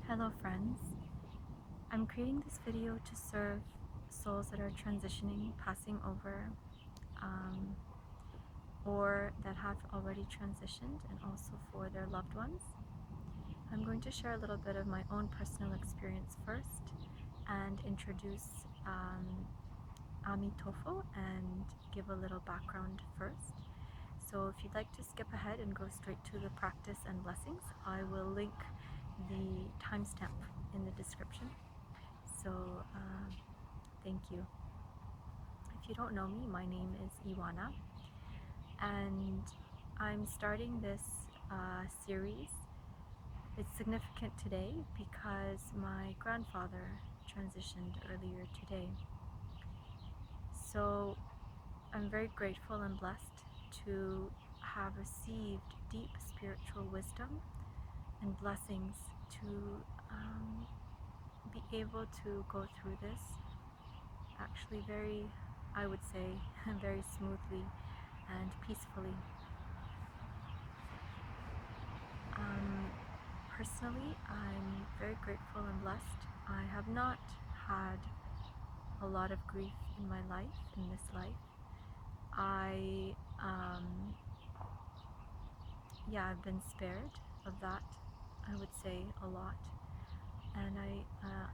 Hello friends, I'm creating this video to serve souls that are transitioning, passing over, um, or that have already transitioned, and also for their loved ones. I'm going to share a little bit of my own personal experience first and introduce A Mi Tuo Fuo and give a little background first. So if you'd like to skip ahead and go straight to the practice and blessings, I will link the timestamp in the description. So thank you. If you don't know me, my name is Iwana, and I'm starting this series. It's significant today because my grandfather transitioned earlier today. So I'm very grateful and blessed to have received deep spiritual wisdom and blessings to be able to go through this actually very, I would say, very smoothly and peacefully. Personally, I'm very grateful and blessed. I have not had a lot of grief in my life, in this life. I've been spared of that, I would say, a lot. And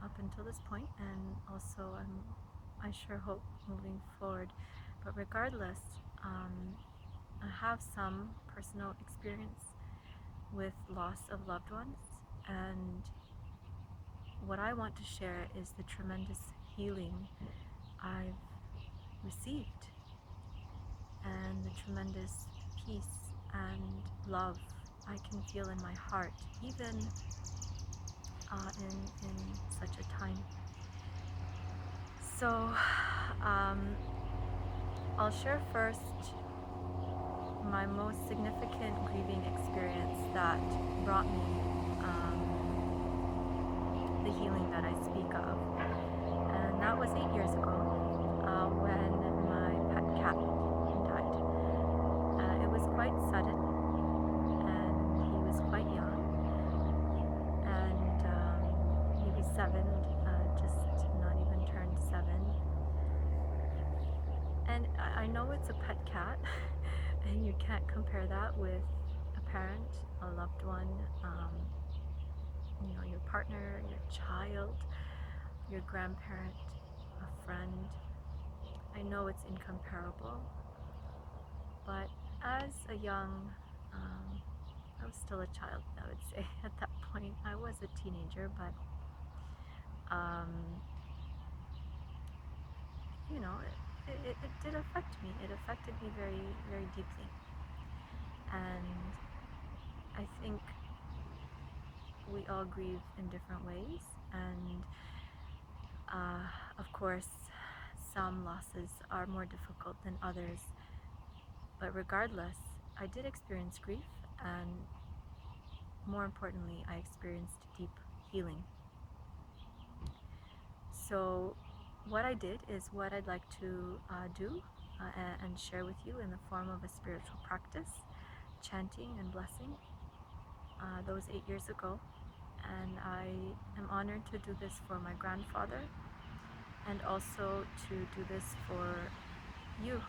up until this point, and also I sure hope moving forward. But regardless, I have some personal experience with loss of loved ones, and what I want to share is the tremendous healing I've received and the tremendous peace and love I can feel in my heart, even in such a time. So I'll share first my most significant grieving experience that brought me the healing that I speak of. And that was 8 years ago when my pet cat died. It was quite sudden, and he was quite young, and he was 7, just not even turned 7. And I know it's a pet cat, and you can't compare that with a parent, a loved one, your partner, your child, your grandparent, a friend. I know it's incomparable, but as a young, I was still a child, I would say, at that point. I was a teenager, but it did affect me. It affected me very, very deeply. And I think we all grieve in different ways, and of course some losses are more difficult than others, but regardless, I did experience grief, and more importantly, I experienced deep healing. So what I did is what I'd like to do and share with you in the form of a spiritual practice, chanting and blessing those 8 years ago. And I am honored to do this for my grandfather, and also to do this for you,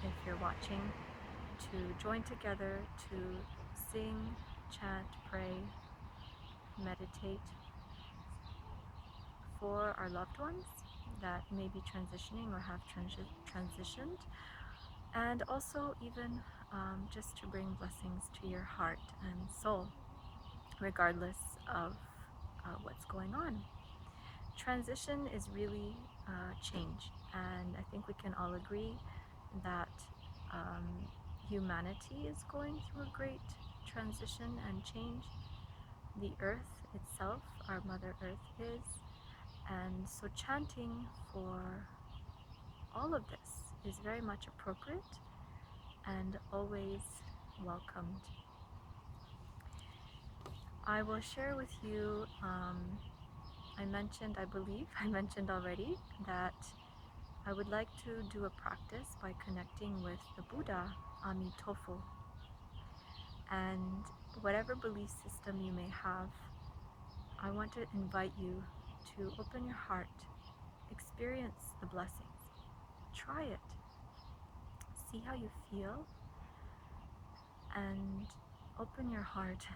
if you're watching, to join together to sing, chant, pray, meditate for our loved ones that may be transitioning or have transitioned, and also even just to bring blessings to your heart and soul, regardless of what's going on. Transition is really change, and I think we can all agree that humanity is going through a great transition and change. The earth itself, our Mother Earth, is. And so chanting for all of this is very much appropriate and always welcomed. I will share with you, I believe I mentioned already that I would like to do a practice by connecting with the Buddha, A Mi Tuo Fuo. And whatever belief system you may have, I want to invite you to open your heart, experience the blessings, try it, see how you feel, and open your heart.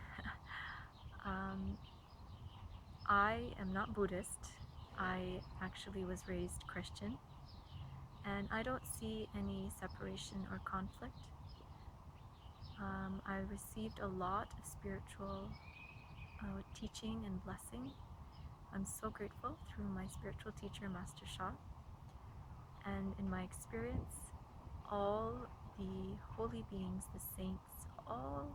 um, I am not Buddhist. I actually was raised Christian, and I don't see any separation or conflict. I received a lot of spiritual teaching and blessing. I'm so grateful through my spiritual teacher, Master Sha. And in my experience, all the holy beings, the saints, all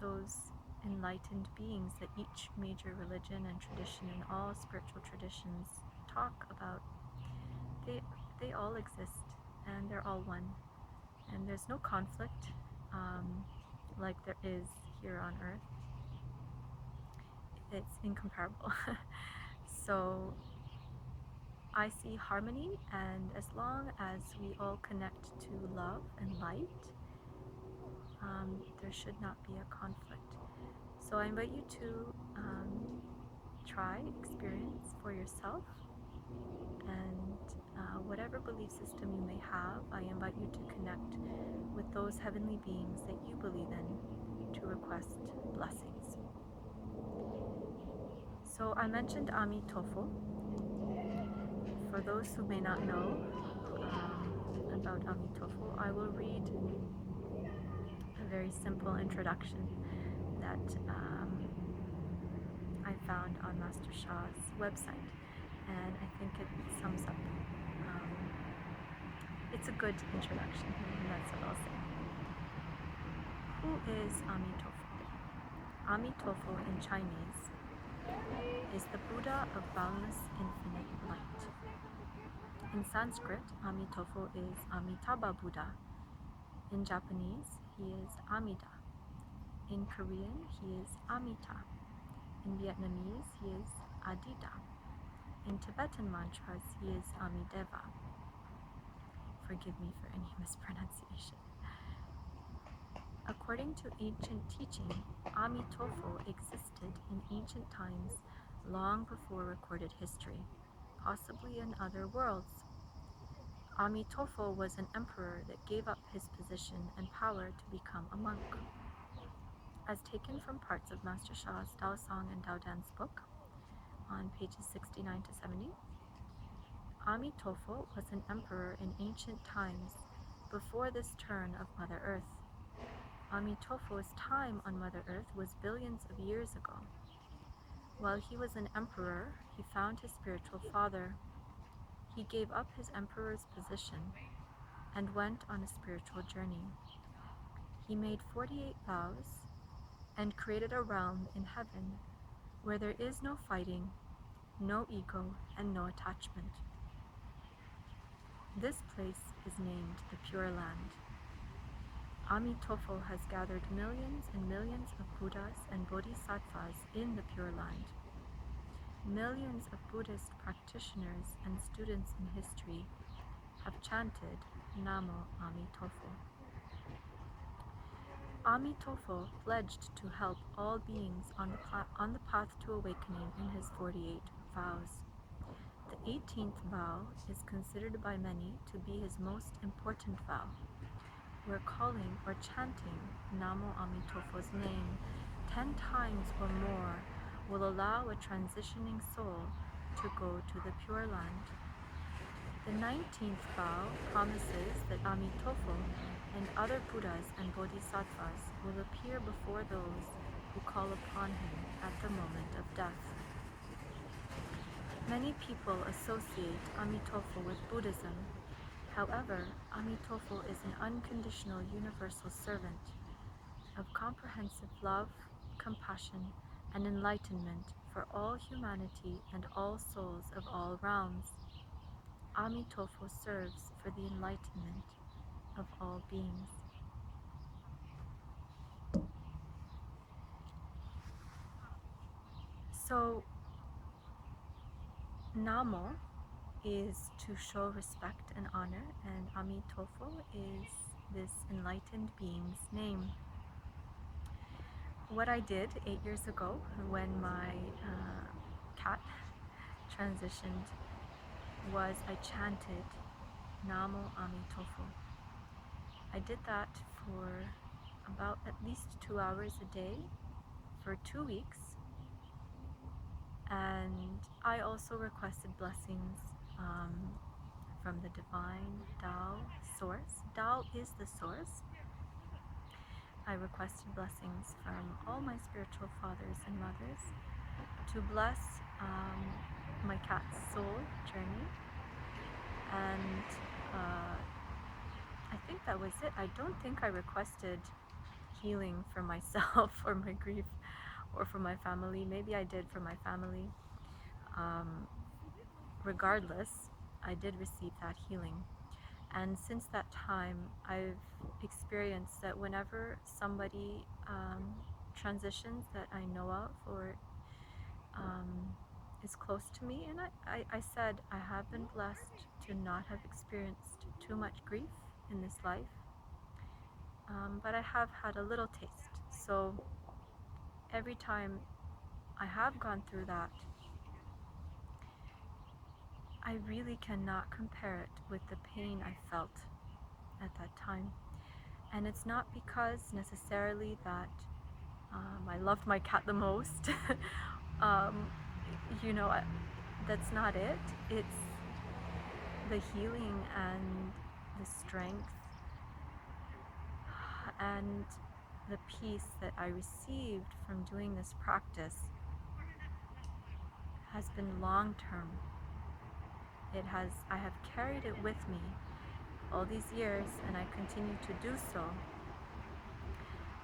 those enlightened beings that each major religion and tradition and all spiritual traditions talk about, they all exist and they're all one. And there's no conflict like there is here on earth. It's incomparable. So I see harmony, and as long as we all connect to love and light, there should not be a conflict. So I invite you to try, experience for yourself, and whatever belief system you may have, I invite you to connect with those heavenly beings that you believe in to request blessings. So I mentioned A Mi Tuo Fuo. For those who may not know about A Mi Tuo Fuo, I will read a very simple introduction that I found on Master Sha's website, and I think it sums up. It's a good introduction, and that's what I'll say. Who is A Mi Tuo Fuo? A Mi Tuo Fuo in Chinese is the Buddha of boundless infinite light. In Sanskrit, A Mi Tuo Fuo is Amitabha Buddha. In Japanese, he is Amida. In Korean, he is Amita. In Vietnamese, he is Adida. In Tibetan mantras, he is Amideva. Forgive me for any mispronunciation. According to ancient teaching, A Mi Tuo Fuo existed in ancient times long before recorded history, possibly in other worlds. A Mi Tuo Fuo was an emperor that gave up his position and power to become a monk. As taken from parts of Master Sha's Tao Song and Tao Dance book, on pages 69 to 70, A Mi Tuo Fuo was an emperor in ancient times before this turn of Mother Earth. A Mi Tuo Fuo's time on Mother Earth was billions of years ago. While he was an emperor, he found his spiritual father. He gave up his emperor's position and went on a spiritual journey. He made 48 vows and created a realm in heaven where there is no fighting, no ego, and no attachment. This place is named the Pure Land. A Mi Tuo Fuo has gathered millions and millions of Buddhas and Bodhisattvas in the Pure Land. Millions of Buddhist practitioners and students in history have chanted Namo A Mi Tuo Fuo. A Mi Tuo Fuo pledged to help all beings on the path to awakening in his 48 vows. The 18th vow is considered by many to be his most important vow, where calling or chanting Namo A Mi Tuo Fuo's name 10 times or more will allow a transitioning soul to go to the Pure Land. The 19th vow promises that A Mi Tuo Fuo and other Buddhas and Bodhisattvas will appear before those who call upon him at the moment of death. Many people associate A Mi Tuo Fuo with Buddhism. However, A Mi Tuo Fuo is an unconditional universal servant of comprehensive love, compassion, and enlightenment for all humanity and all souls of all realms. A Mi Tuo Fuo serves for the enlightenment of all beings. So, Namo is to show respect and honor, and A Mi Tuo Fuo is this enlightened being's name. what I did 8 years ago when my cat transitioned was I chanted Namo A Mi Tuo Fuo. I did that for about at least 2 hours a day for 2 weeks, and I also requested blessings from the divine Tao source. Tao is the source. I requested blessings from all my spiritual fathers and mothers to bless my cat's soul journey, and I think that was it. I don't think I requested healing for myself or my grief or for my family. Maybe I did for my family. Regardless, I did receive that healing. And since that time, I've experienced that whenever somebody transitions that I know of or is close to me, and I said I have been blessed to not have experienced too much grief in this life, but I have had a little taste. So every time I have gone through that, I really cannot compare it with the pain I felt at that time. And it's not because necessarily that I loved my cat the most. You know, that's not it. It's the healing and the strength and the peace that I received from doing this practice has been long term. I have carried it with me all these years, and I continue to do so.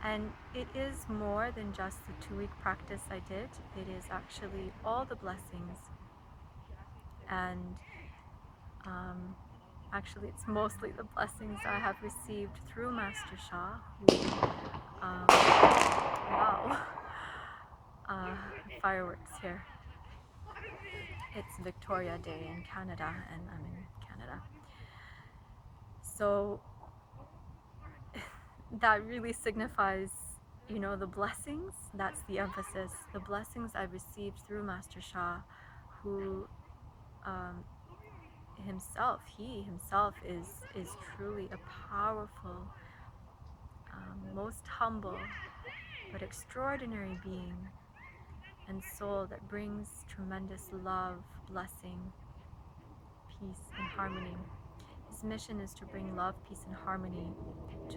And it is more than just the 2-week practice I did. It is actually all the blessings. And actually, it's mostly the blessings I have received through Master Sha, who, wow, fireworks here. It's Victoria Day in Canada, and I'm in Canada. So that really signifies, you know, the blessings. That's the emphasis. The blessings I've received through Master Sha, who he himself is truly a powerful, most humble, but extraordinary being and soul that brings tremendous love, blessing, peace, and harmony. His mission is to bring love, peace, and harmony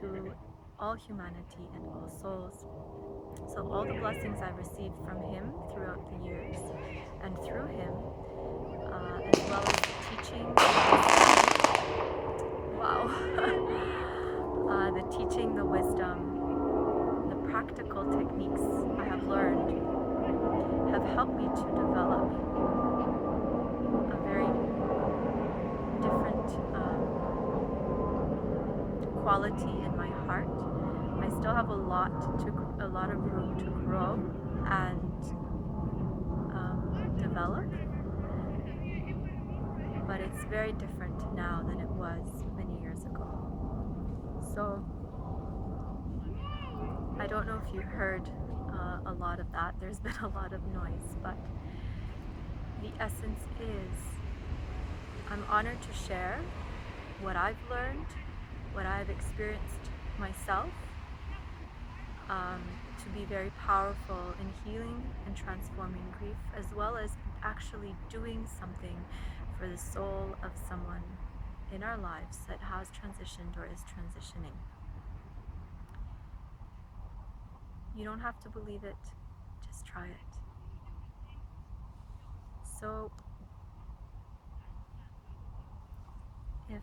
to all humanity and all souls. So all the blessings I've received from him throughout the years and through him, as well as the teaching, wow, the teaching, the wisdom, the practical techniques I have learned have helped me to develop a very different quality in my heart. I still have a lot of room to grow and develop, but it's very different now than it was many years ago. So I don't know if you heard a lot of that. There's been a lot of noise, but the essence is I'm honored to share what I've learned, what I've experienced myself, to be very powerful in healing and transforming grief, as well as actually doing something for the soul of someone in our lives that has transitioned or is transitioning. You don't have to believe it, just try it. So if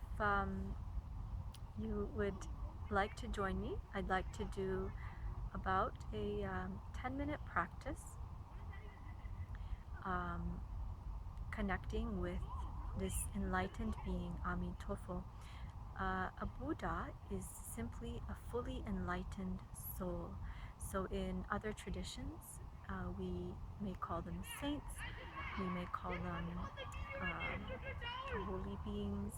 you would like to join me, I'd like to do about a 10-minute practice connecting with this enlightened being, A Mi Tuo Fuo. A Buddha is simply a fully enlightened soul. So in other traditions, we may call them saints, we may call them holy beings.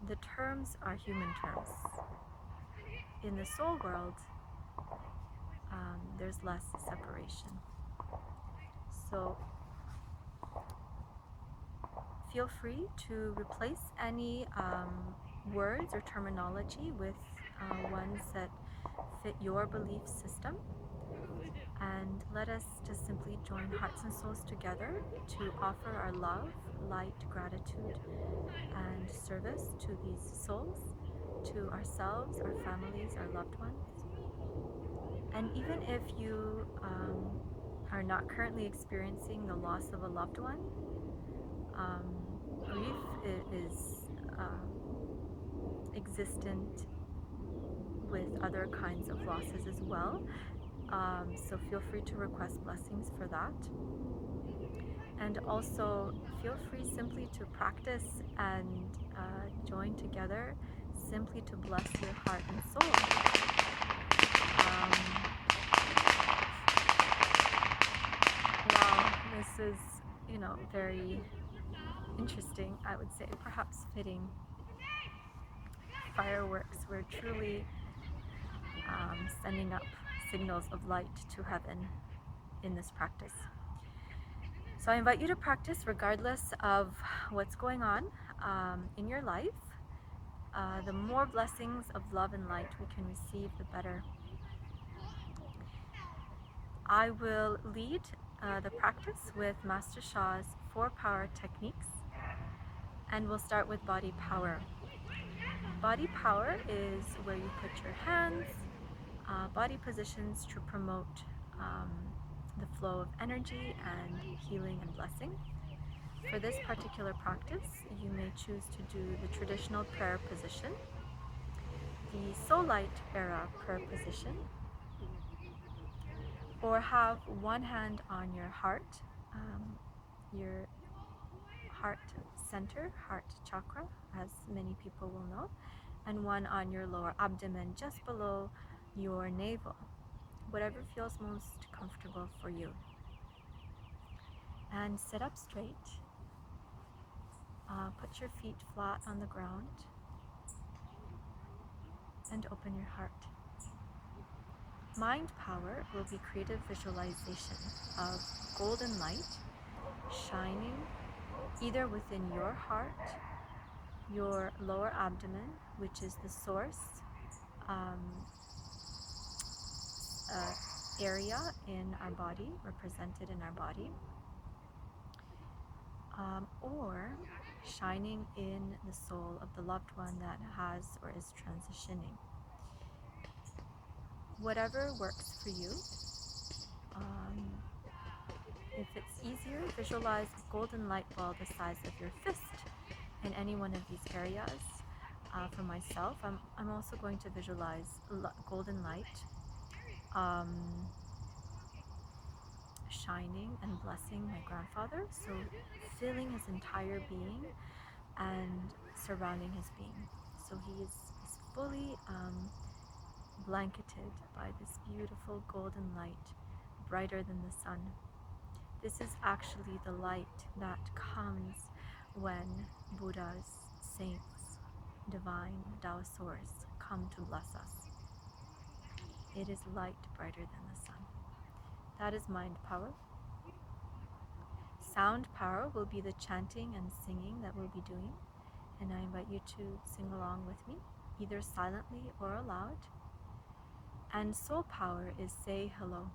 The terms are human terms. In the soul world, there's less separation. So feel free to replace any words or terminology with ones that fit your belief system, and let us just simply join hearts and souls together to offer our love, light, gratitude, and service to these souls, to ourselves, our families, our loved ones. And even if you are not currently experiencing the loss of a loved one, grief is existent with other kinds of losses as well. So feel free to request blessings for that. And also feel free simply to practice and join together simply to bless your heart and soul. Wow, this is, very interesting, I would say, perhaps fitting. Fireworks, we're truly sending up signals of light to heaven in this practice. So I invite you to practice regardless of what's going on in your life. The more blessings of love and light we can receive, the better. I will lead the practice with Master Sha's 4 power techniques, and we'll start with body power. Body power is where you put your hands, body positions to promote the flow of energy and healing and blessing. For this particular practice, you may choose to do the traditional prayer position, the Soul Light era prayer position, or have one hand on your heart, your heart center, heart chakra, as many people will know, and one on your lower abdomen, just below your navel, whatever feels most comfortable for you. And sit up straight. Put your feet flat on the ground and open your heart. Mind power will be creative visualization of golden light shining either within your heart, your lower abdomen, which is the source area in our body, represented in our body, or shining in the soul of the loved one that has or is transitioning. Whatever works for you. If it's easier, visualize a golden light ball the size of your fist in any one of these areas. For myself, I'm also going to visualize golden light shining and blessing my grandfather, so filling his entire being and surrounding his being. So he is fully blanketed by this beautiful golden light, brighter than the sun. This is actually the light that comes when Buddhas, saints, divine Tao source come to bless us. It is light brighter than the sun. That is mind power. Sound power will be the chanting and singing that we'll be doing, and I invite you to sing along with me, either silently or aloud. And soul power is say hello.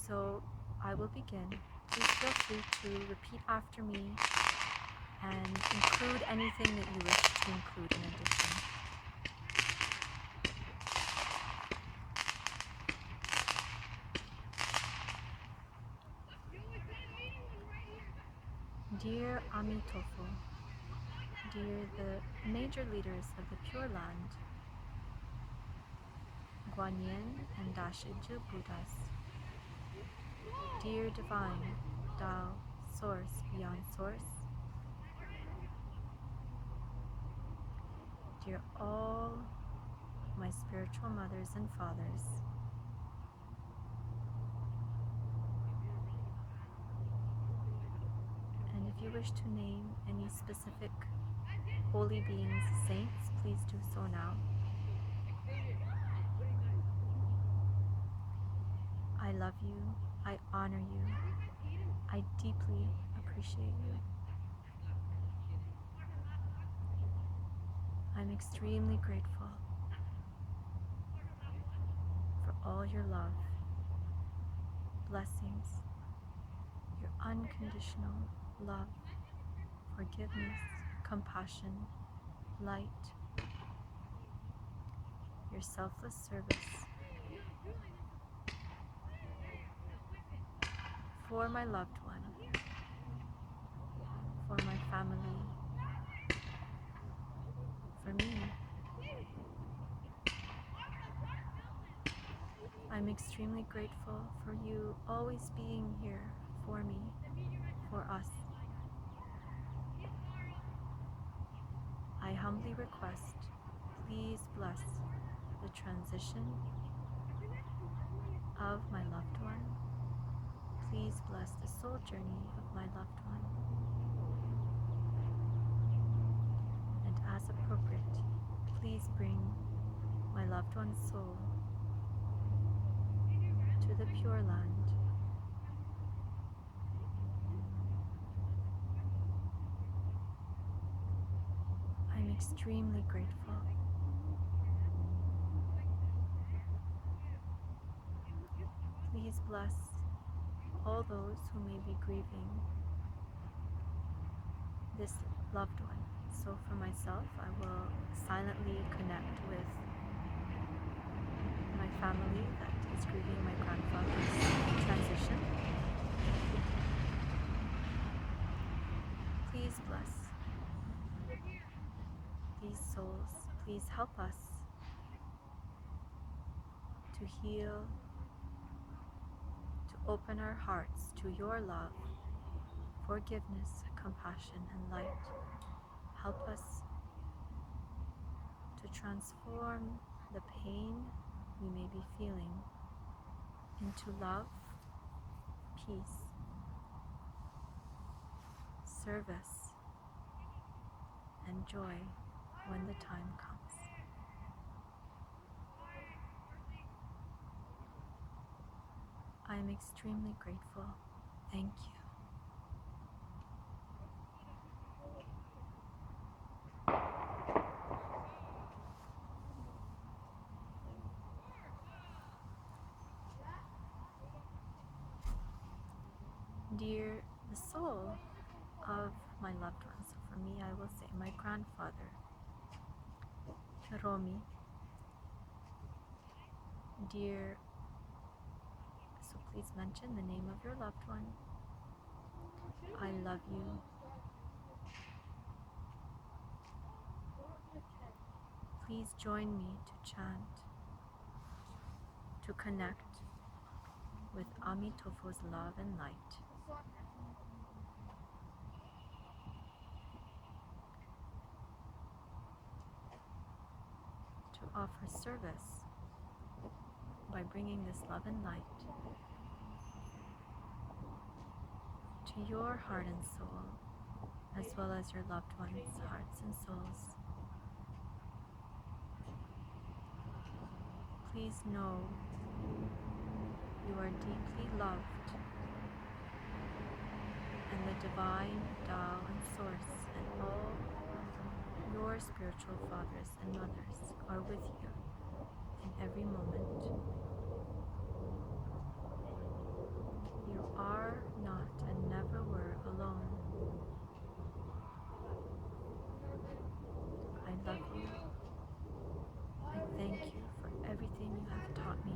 So I will begin. Please feel free to repeat after me and include anything that you wish to include in addition. Dear A Mi Tuo Fuo, dear the major leaders of the Pure Land, Guanyin and Dashiju Buddhas, dear divine Tao, source beyond source, dear all my spiritual mothers and fathers, and if you wish to name any specific holy beings, saints, please do so now. love you. I honor you. I deeply appreciate you. I'm extremely grateful for all your love, blessings, your unconditional love, forgiveness, compassion, light, your selfless service for my loved one, for my family, for me. I'm extremely grateful for you always being here for me, for us. I humbly request, please bless the transition of my loved one. Please bless the soul journey of my loved one. And as appropriate, please bring my loved one's soul to the Pure Land. I'm extremely grateful. Please bless all those who may be grieving this loved one. So for myself, I will silently connect with my family that is grieving my grandfather's transition. Please bless these souls. Please help us to heal, to open our hearts to your love, forgiveness, compassion, and light. Help us to transform the pain we may be feeling into love, peace, service, and joy when the time comes. I am extremely grateful. Thank you. Dear the soul of my loved ones, so for me I will say my grandfather, Romi. Dear, so please mention the name of your loved one. I love you. Please join me to chant, to connect with A Mi Tuo Fuo's love and light. To offer service by bringing this love and light to your heart and soul, as well as your loved ones' hearts and souls. Please know you are deeply loved, and the divine Tao and Source and all your spiritual fathers and mothers are with you in every moment. You are not and never were alone. I love you. I thank you for everything you have taught me,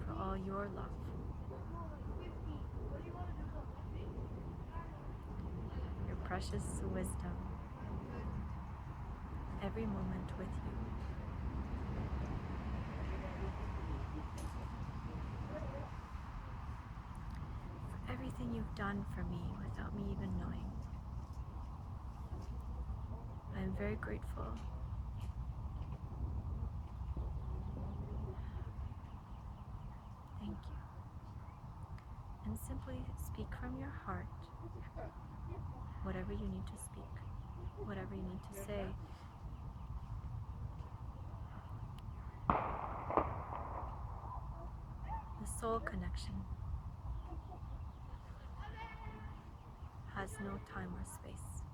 for all your love. Your precious wisdom, every moment with you. For everything you've done for me without me even knowing. I am very grateful. Thank you. And simply speak from your heart whatever you need to speak, whatever you need to say. soul connection has no time or space.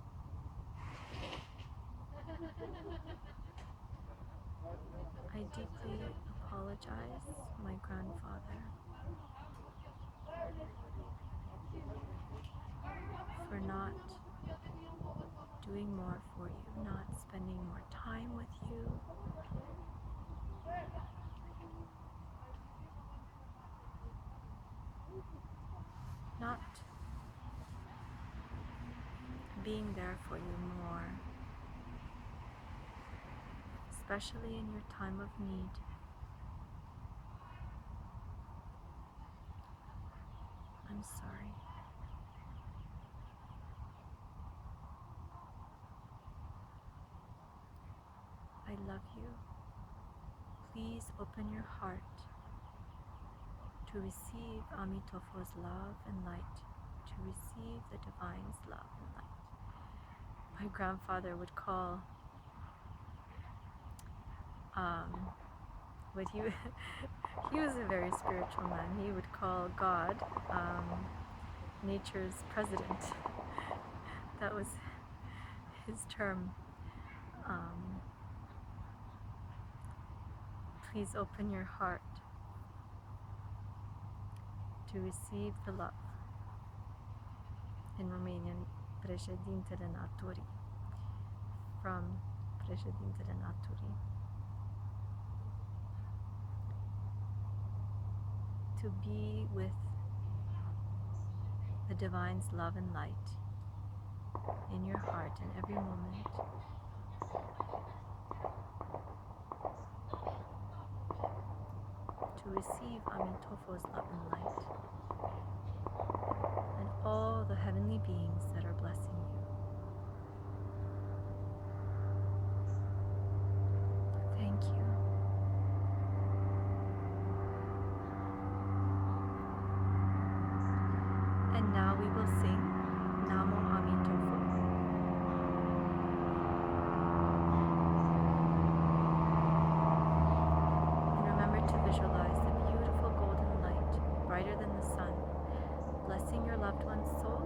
I deeply apologize, my grandfather, for not doing more for you, not spending more time with you, not being there for you more, especially in your time of need. I'm sorry. I love you. Please open your heart to receive A Mi Tuo Fuo's love and light, to receive the Divine's love and light. My grandfather would call, he was a very spiritual man. He would call God nature's president. That was his term. Please open your heart to receive the love. In Romanian, președintele naturii, from președintele naturii. To be with the Divine's love and light in your heart in every moment. To receive A Mi Tuo Fuo's love and light, and all the heavenly beings that are blessing you. Thank you. And now we will sing Namo A Mi Tuo Fuo. And remember to visualize the beautiful golden light, brighter than the sun, blessing your loved one's soul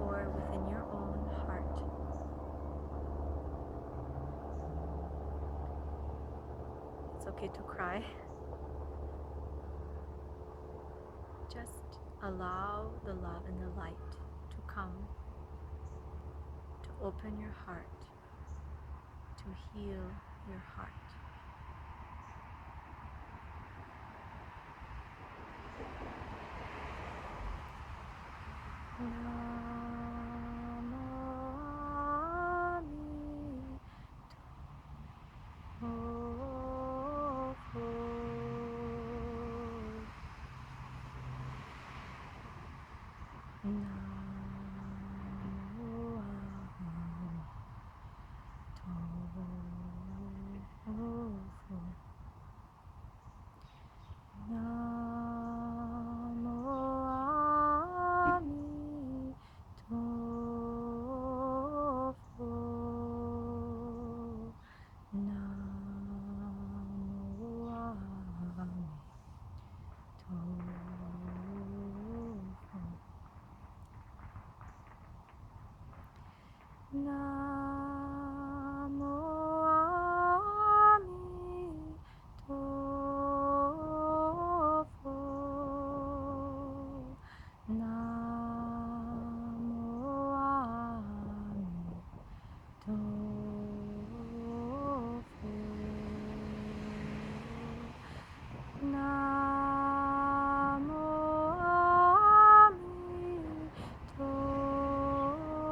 or within your own heart. It's okay to cry. Just allow the love and the light to come, to open your heart, to heal your heart. Namo A Mi Tuo Fuo. Namo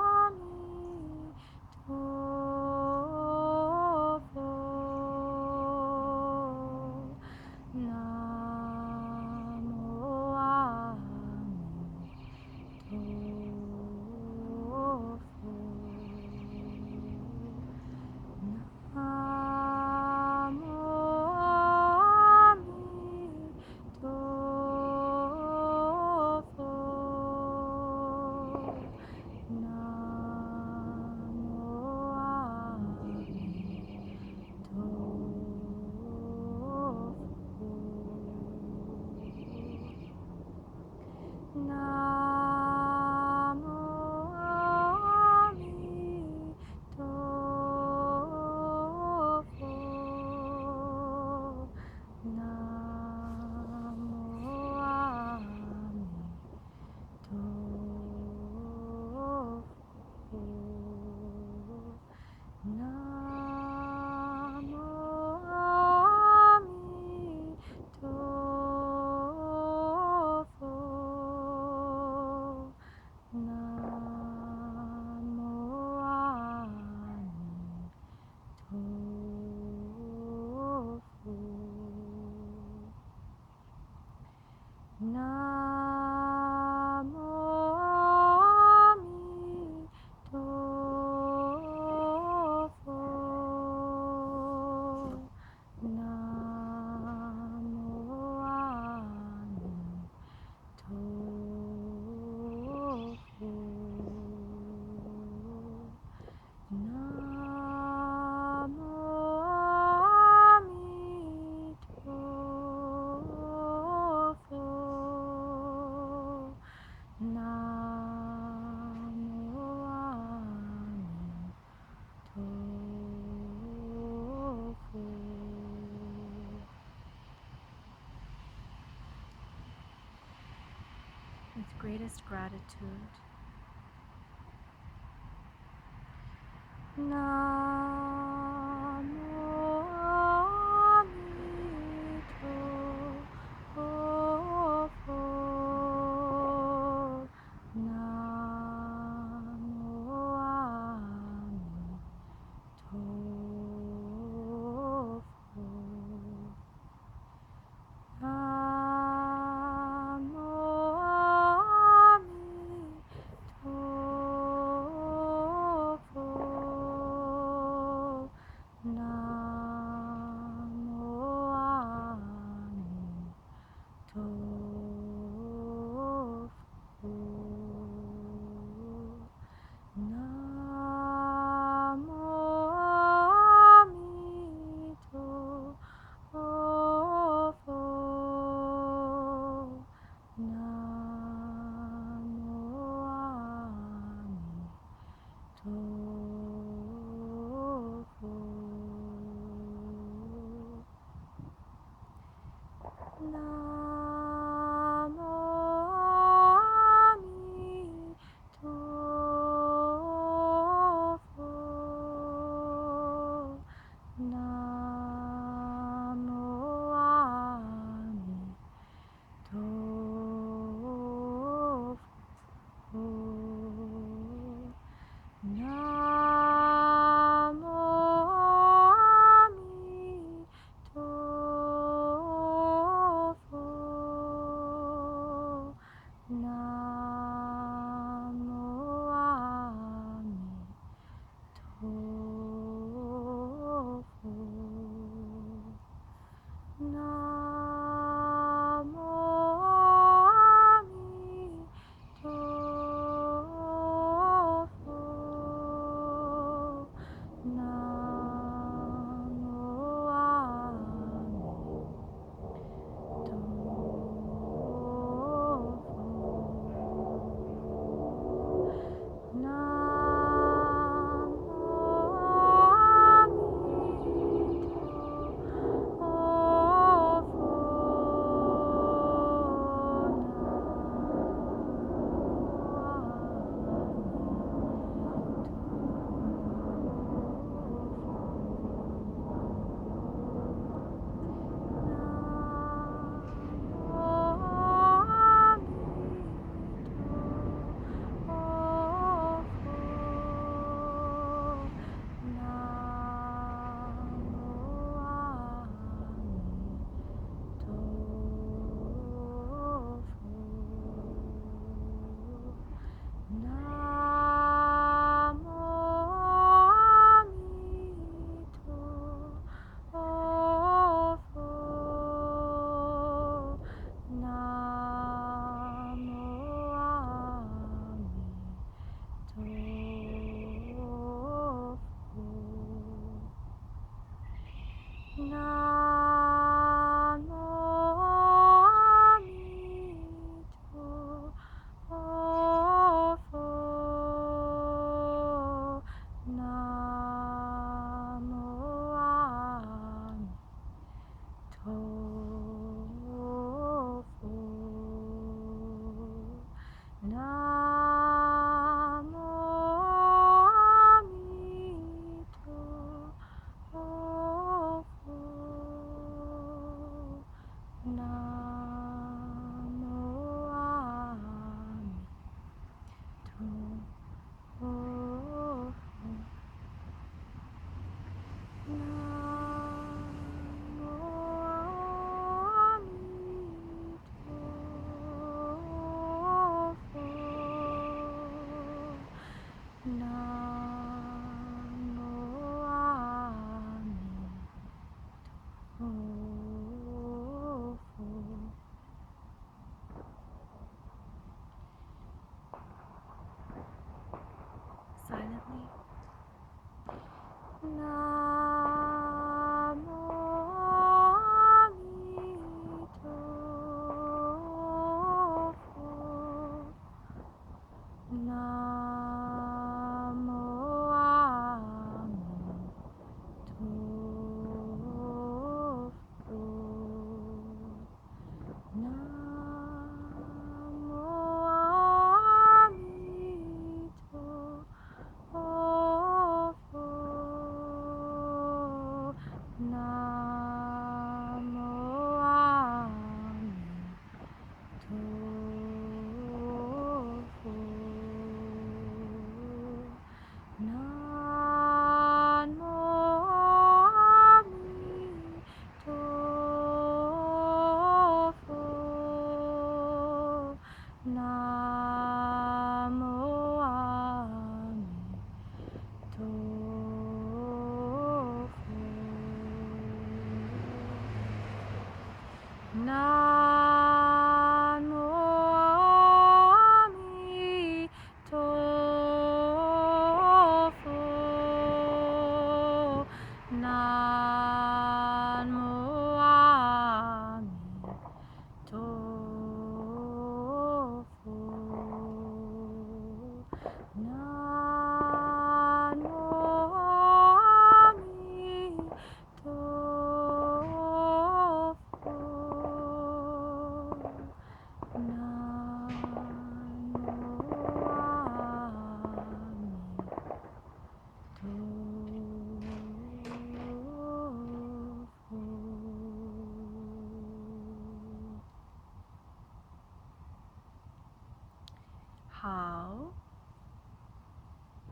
A Mi Tuo Fuo. with greatest gratitude. Namo Mi Tuo Fuo.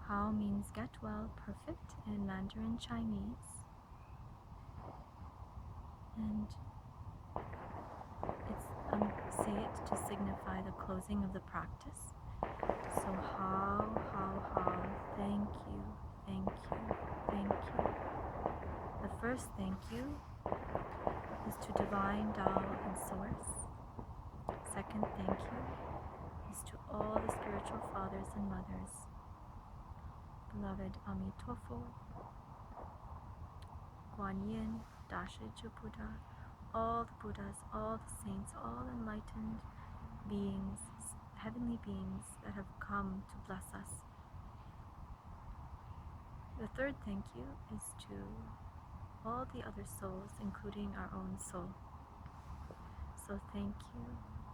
How means get well, perfect in Mandarin Chinese. And it's say it to signify the closing of the practice. So how, thank you, thank you, thank you. The first thank you is to Divine Tao and Source. Second thank you is to all the spiritual fathers and mothers. Beloved A Mi Tuo Fuo, Guan Yin, Dashi Ju Buddha, all the Buddhas, all the saints, all enlightened beings, heavenly beings that have come to bless us. The third thank you is to all the other souls, including our own soul. So thank you,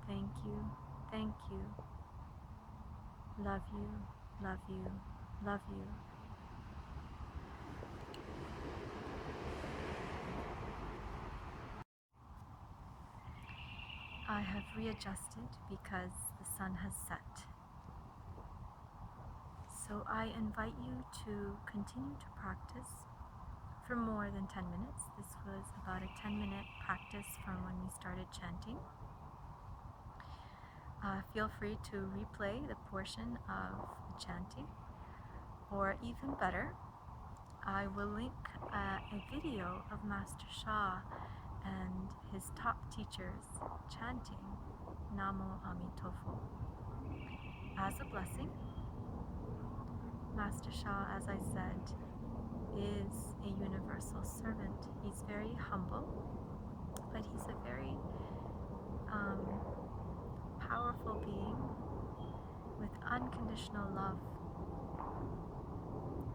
thank you, thank you. Love you, love you, love you. I have readjusted because the sun has set. So I invite you to continue to practice for more than 10 minutes. This was about a 10-minute practice from when we started chanting. Feel free to replay the portion of the chanting, or even better, I will link a video of Master Sha and his top teachers chanting Namo A Mi Tuo Fuo as a blessing. Master Sha, as I said, is a universal servant. He's very humble, but he's a very powerful being with unconditional love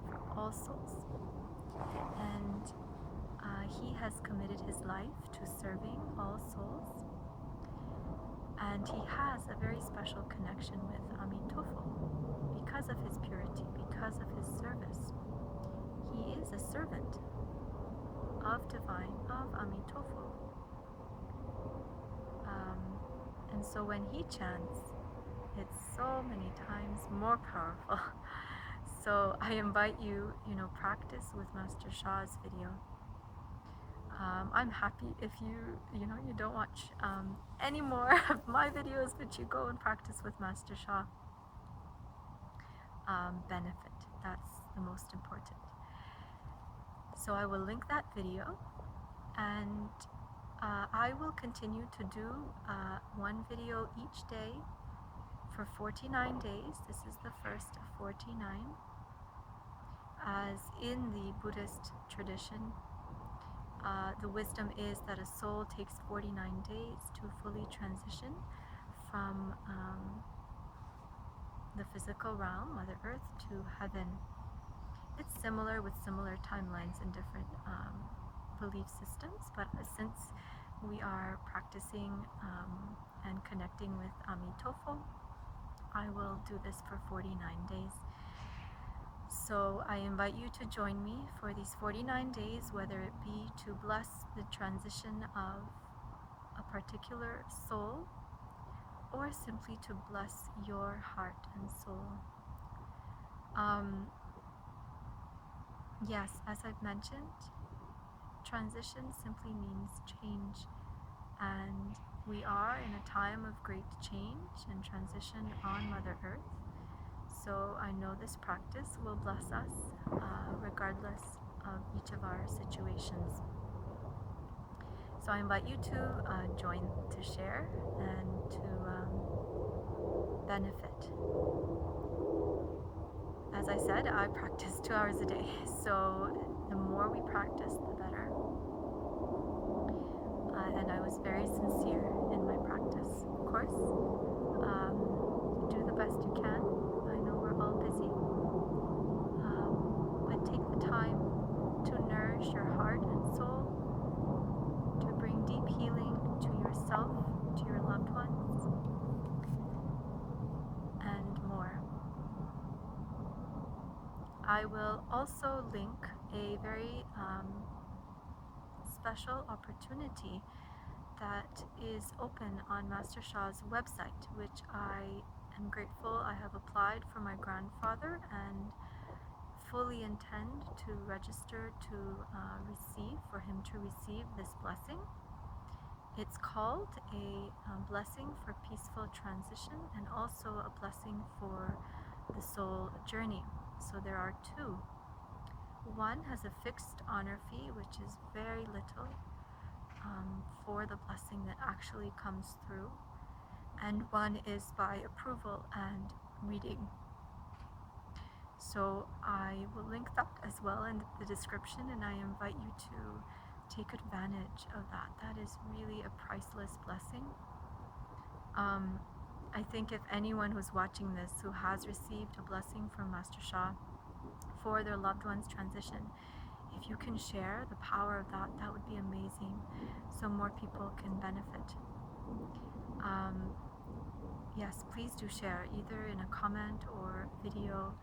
for all souls. And he has committed his life to serving all souls. And he has a very special connection with A Mi Tuo Fuo because of his purity, because of his service. He is a servant of divine, of A Mi Tuo Fuo. And so when he chants, it's so many times more powerful. So I invite you, practice with Master Sha's video. I'm happy if you don't watch any more of my videos, but you go and practice with Master Sha. Benefit, that's the most important. So I will link that video, and I will continue to do one video each day for 49 days. This is the first of 49. As in the Buddhist tradition, the wisdom is that a soul takes 49 days to fully transition from the physical realm, Mother Earth, to heaven. It's similar with similar timelines in different belief systems, but since we are practicing and connecting with A Mi Tuo Fuo, I will do this for 49 days. So I invite you to join me for these 49 days, whether it be to bless the transition of a particular soul, or simply to bless your heart and soul. Yes, as I've mentioned, transition simply means change, and we are in a time of great change and transition on Mother Earth. So I know this practice will bless us regardless of each of our situations. So I invite you to join, to share, and to benefit. As I said, I practice 2 hours a day, so the more we practice, the better. and I was very sincere in my practice. Of course, do the best you can. I know we're all busy, but take the time to nourish your heart and soul, to bring deep healing to yourself, to your loved ones, and more. I will also link a very special opportunity that is open on Master Sha's website, which I am grateful I have applied for my grandfather and fully intend to register to for him to receive this blessing. It's called a blessing for peaceful transition and also a blessing for the soul journey. So there are two. One has a fixed honor fee, which is very little for the blessing that actually comes through, and one is by approval and reading. So I will link that as well in the description, and I invite you to take advantage of that. That is really a priceless blessing. I think if anyone who's watching this who has received a blessing from Master Sha for their loved one's transition, if you can share the power of that, that would be amazing, so more people can benefit. Yes, please do share, either in a comment or video.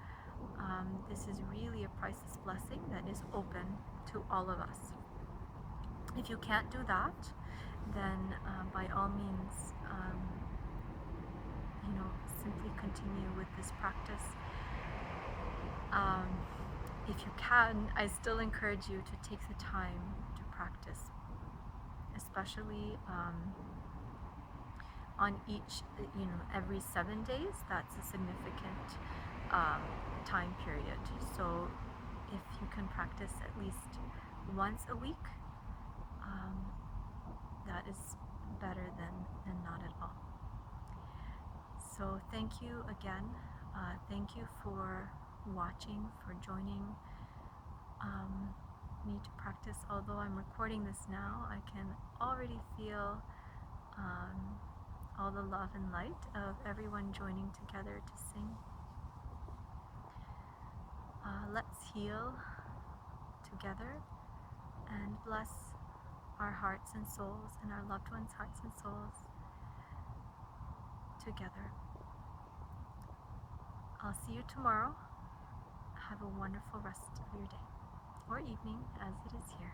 This is really a priceless blessing that is open to all of us. If you can't do that, then by all means, simply continue with this practice. If you can, I still encourage you to take the time to practice, especially on each, every 7 days. That's a significant time period. So if you can practice at least once a week, that is better than not at all. So thank you again. Thank you for watching, for joining me to practice. Although I'm recording this now, I can already feel all the love and light of everyone joining together to sing. Let's heal together and bless our hearts and souls and our loved ones' hearts and souls together. I'll see you tomorrow. Have a wonderful rest of your day or evening, as it is here.